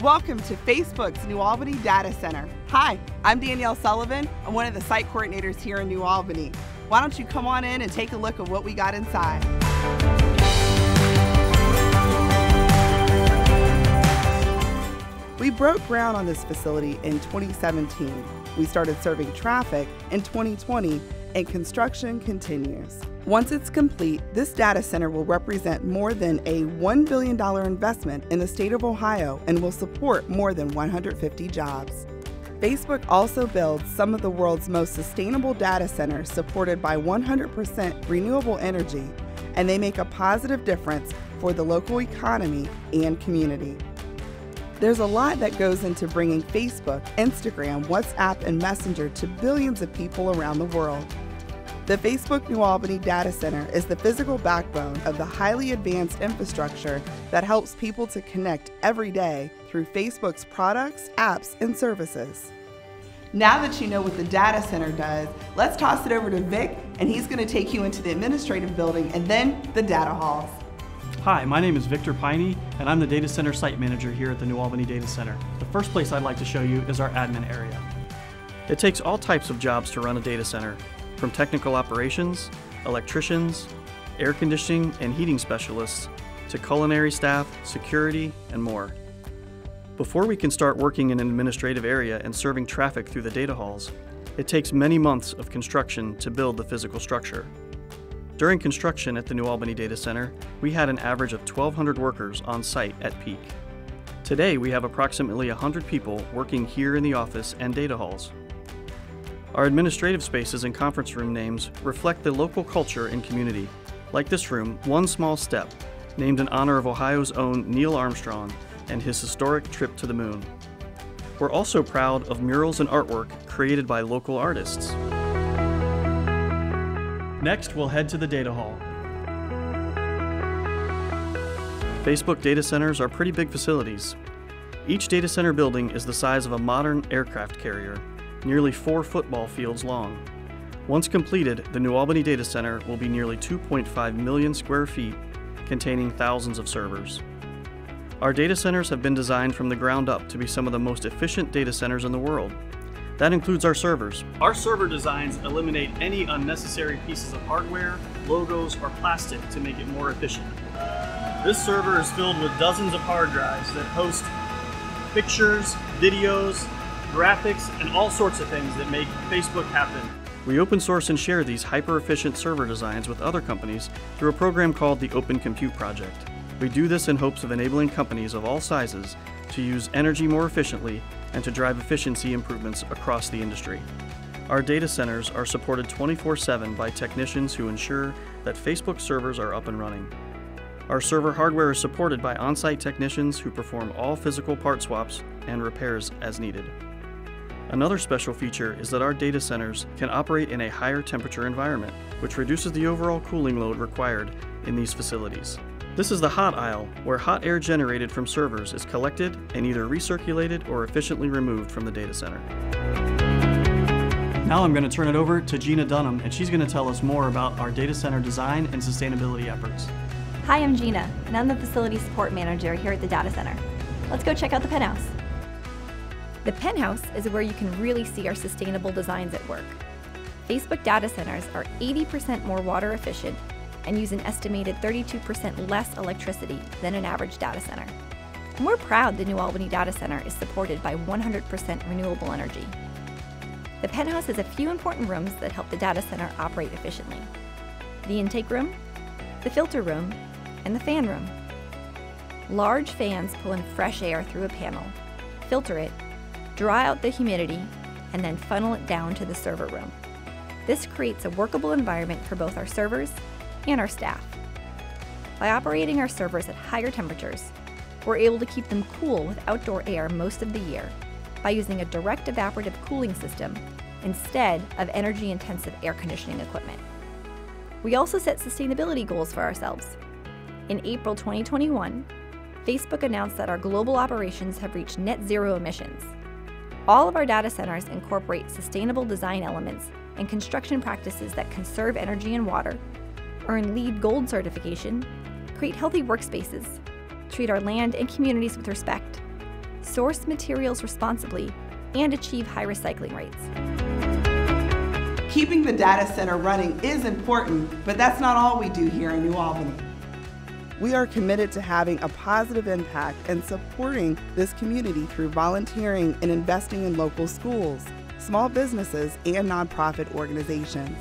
Welcome to Facebook's New Albany Data Center. Hi, I'm Danielle Sullivan. I'm one of the site coordinators here in New Albany. Why don't you come on in and take a look at what we got inside. We broke ground on this facility in 2017. We started serving traffic in 2020, and construction continues. Once it's complete, this data center will represent more than a $1 billion investment in the state of Ohio and will support more than 150 jobs. Facebook also builds some of the world's most sustainable data centers supported by 100% renewable energy, and they make a positive difference for the local economy and community. There's a lot that goes into bringing Facebook, Instagram, WhatsApp, and Messenger to billions of people around the world. The Facebook New Albany Data Center is the physical backbone of the highly advanced infrastructure that helps people to connect every day through Facebook's products, apps, and services. Now that you know what the data center does, let's toss it over to Vic, and he's going to take you into the administrative building and then the data halls. Hi, my name is Victor Piney, and I'm the Data Center Site Manager here at the New Albany Data Center. The first place I'd like to show you is our admin area. It takes all types of jobs to run a data center, from technical operations, electricians, air conditioning and heating specialists, to culinary staff, security, and more. Before we can start working in an administrative area and serving traffic through the data halls, it takes many months of construction to build the physical structure. During construction at the New Albany Data Center, we had an average of 1,200 workers on site at peak. Today, we have approximately 100 people working here in the office and data halls. Our administrative spaces and conference room names reflect the local culture and community. Like this room, One Small Step, named in honor of Ohio's own Neil Armstrong and his historic trip to the moon. We're also proud of murals and artwork created by local artists. Next, we'll head to the data hall. Facebook data centers are pretty big facilities. Each data center building is the size of a modern aircraft carrier, nearly 4 football fields long. Once completed, the New Albany Data Center will be nearly 2.5 million square feet, containing thousands of servers. Our data centers have been designed from the ground up to be some of the most efficient data centers in the world. That includes our servers. Our server designs eliminate any unnecessary pieces of hardware, logos, or plastic to make it more efficient. This server is filled with dozens of hard drives that host pictures, videos, graphics, and all sorts of things that make Facebook happen. We open source and share these hyper-efficient server designs with other companies through a program called the Open Compute Project. We do this in hopes of enabling companies of all sizes to use energy more efficiently and to drive efficiency improvements across the industry. Our data centers are supported 24/7 by technicians who ensure that Facebook servers are up and running. Our server hardware is supported by on-site technicians who perform all physical part swaps and repairs as needed. Another special feature is that our data centers can operate in a higher temperature environment, which reduces the overall cooling load required in these facilities. This is the hot aisle, where hot air generated from servers is collected and either recirculated or efficiently removed from the data center. Now I'm going to turn it over to Gina Dunham, and she's going to tell us more about our data center design and sustainability efforts. Hi, I'm Gina, and I'm the Facility Support Manager here at the data center. Let's go check out the Penthouse. The Penthouse is where you can really see our sustainable designs at work. Facebook data centers are 80% more water efficient and use an estimated 32% less electricity than an average data center. And we're proud the New Albany Data Center is supported by 100% renewable energy. The Penthouse has a few important rooms that help the data center operate efficiently: the intake room, the filter room, and the fan room. Large fans pull in fresh air through a panel, filter it, draw out the humidity, and then funnel it down to the server room. This creates a workable environment for both our servers and our staff. By operating our servers at higher temperatures, we're able to keep them cool with outdoor air most of the year by using a direct evaporative cooling system instead of energy-intensive air conditioning equipment. We also set sustainability goals for ourselves. In April 2021, Facebook announced that our global operations have reached net zero emissions. All of our data centers incorporate sustainable design elements and construction practices that conserve energy and water, earn LEED Gold certification, create healthy workspaces, treat our land and communities with respect, source materials responsibly, and achieve high recycling rates. Keeping the data center running is important, but that's not all we do here in New Albany. We are committed to having a positive impact and supporting this community through volunteering and investing in local schools, small businesses, and nonprofit organizations.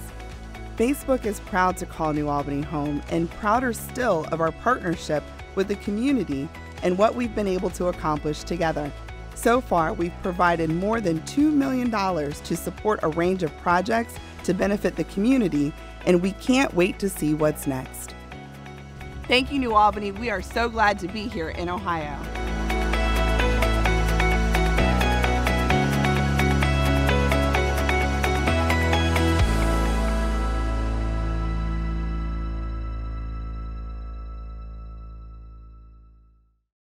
Facebook is proud to call New Albany home and prouder still of our partnership with the community and what we've been able to accomplish together. So far, we've provided more than $2 million to support a range of projects to benefit the community, and we can't wait to see what's next. Thank you, New Albany. We are so glad to be here in Ohio.